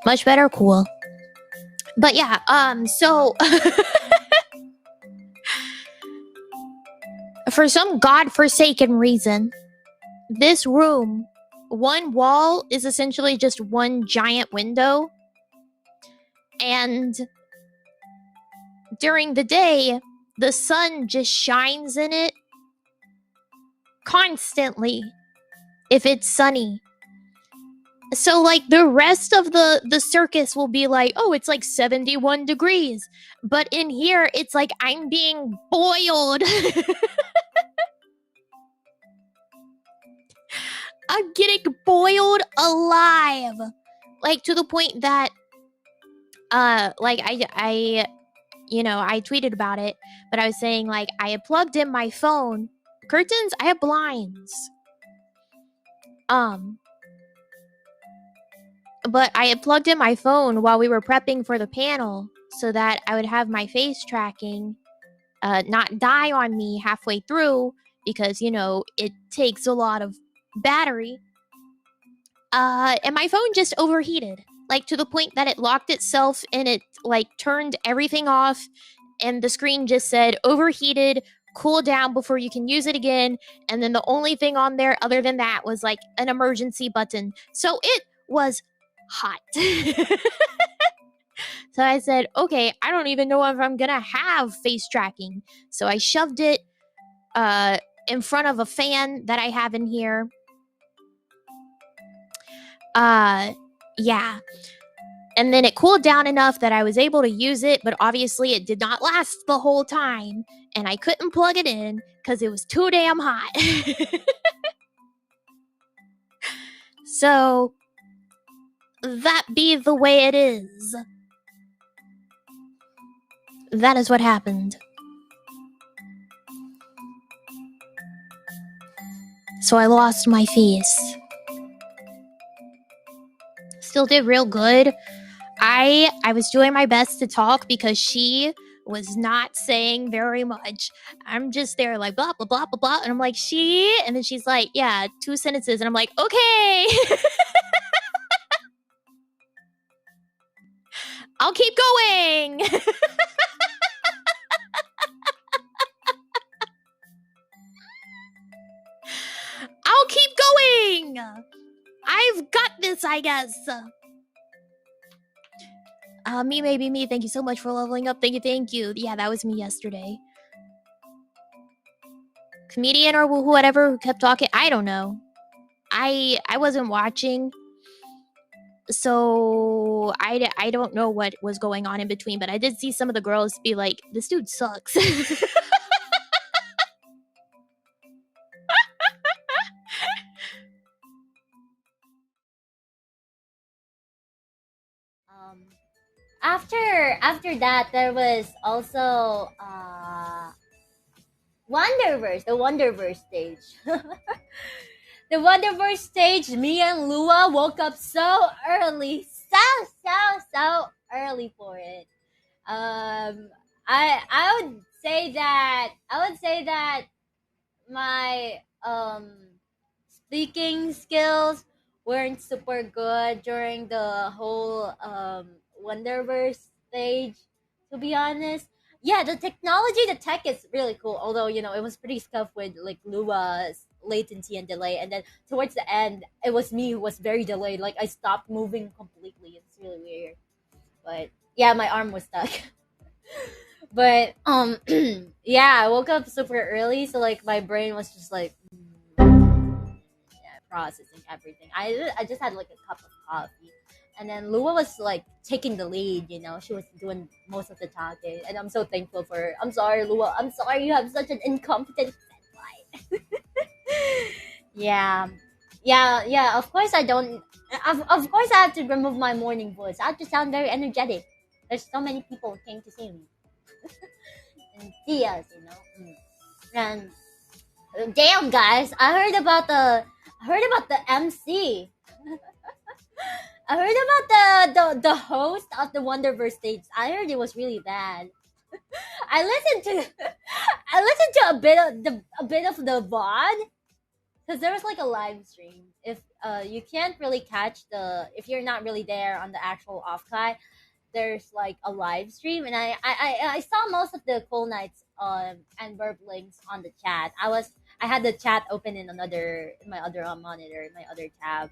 Much better, cool. But yeah, so for some godforsaken reason, this room, one wall is essentially just one giant window. And during the day, the sun just shines in it constantly if it's sunny. So like the rest of the circus will be like, oh, it's like 71 degrees. But in here, it's like I'm being boiled. I'm getting boiled alive. Like to the point that like I tweeted about it, but I was saying like I had plugged in my phone. Curtains, I have blinds. But I had plugged in my phone while we were prepping for the panel so that I would have my face tracking not die on me halfway through because, it takes a lot of battery. And my phone just overheated, like to the point that it locked itself and it like turned everything off and the screen just said overheated, cool down before you can use it again. And then the only thing on there other than that was like an emergency button. So it was hot. So I said, okay, I don't even know if I'm gonna have face tracking. So I shoved it in front of a fan that I have in here. Yeah. And then it cooled down enough that I was able to use it, but obviously it did not last the whole time. And I couldn't plug it in because it was too damn hot. So that be the way it is. That is what happened. So I lost my face. Still did real good. I was doing my best to talk because she was not saying very much. I'm just there like blah blah blah blah blah, and I'm like she, and then she's like, yeah, 2 sentences, and I'm like, okay. I'll keep going. I'll keep going. I've got this, I guess. Me, maybe me. Thank you so much for leveling up. Thank you. Yeah, that was me yesterday. Comedian or whatever who kept talking. I don't know. I wasn't watching. So I don't know what was going on in between, but I did see some of the girls be like, this dude sucks. After that, there was also Wonderverse, the Wonderverse stage. The Wonderverse stage, me and Lua woke up so early, so early for it. I would say that my speaking skills weren't super good during the whole Wonderverse stage, to be honest. Yeah, the tech is really cool, although, it was pretty scuffed with, like, Lua's latency and delay, and then towards the end, it was me who was very delayed. Like, I stopped moving completely. It's really weird. But, yeah, my arm was stuck. But, yeah, I woke up super early, so, like, my brain was just, like, processing everything. I just had, like, a cup of coffee. And then Lua was, like, taking the lead, She was doing most of the talking. And I'm so thankful for her. I'm sorry, Lua. I'm sorry you have such an incompetent life. Yeah. Of course I don't... Of course I have to remove my morning voice. I have to sound very energetic. There's so many people who came to see me. And see us, And damn, guys, I heard about the MC. I heard about the host of the Wonderverse stage. I heard it was really bad. I listened to a bit of the VOD, because there was like a live stream. If you can't really catch the, if you're not really there on the actual Offkai, there's like a live stream, and I saw most of the cool nights and burp links on the chat. I had the chat open in my other monitor, in my other tab.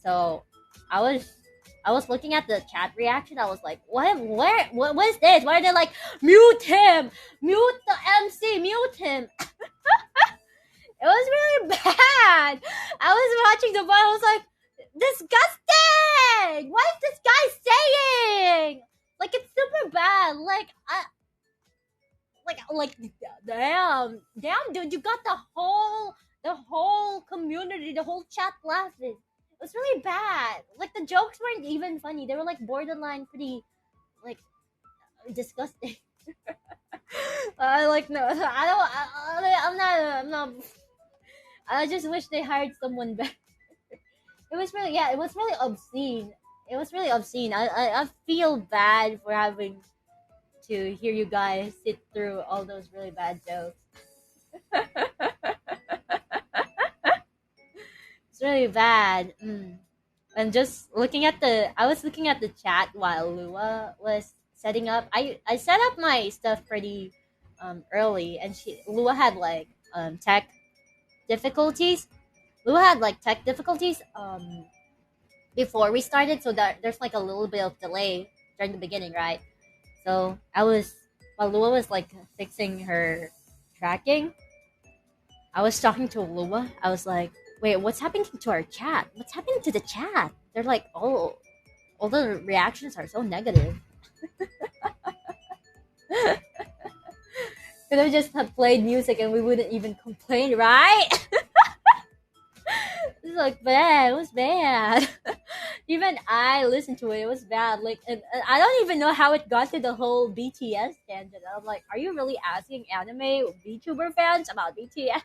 So I was I was looking at the chat reaction. I was like, what is this? Why are they like, mute him, mute the MC, mute him? It was really bad. I was watching the bar. I was like, disgusting. What is this guy saying? Like, it's super bad. Like, damn, dude, you got the whole community, the whole chat laughing. It was really bad. Like, the jokes weren't even funny. They were like borderline pretty, like, disgusting. I like no, I don't. I'm not. I just wish they hired someone better. It was really, yeah, it was really obscene. It was really obscene. I feel bad for having to hear you guys sit through all those really bad jokes. It's really bad. And just looking at I was looking at the chat while Lua was setting up. I set up my stuff pretty early, and Lua had like tech difficulties. Lua had like tech difficulties before we started, so that there's like a little bit of delay during the beginning, right? So while Lua was like fixing her tracking, I was talking to Lua. I was like, wait, what's happening to our chat? What's happening to the chat? They're like, oh, all the reactions are so negative. Could have just played music and we wouldn't even complain, right? It's like bad. It was bad. Even I listened to it. It was bad. Like, and I don't even know how it got to the whole BTS tangent. I'm like, are you really asking anime VTuber fans about BTS?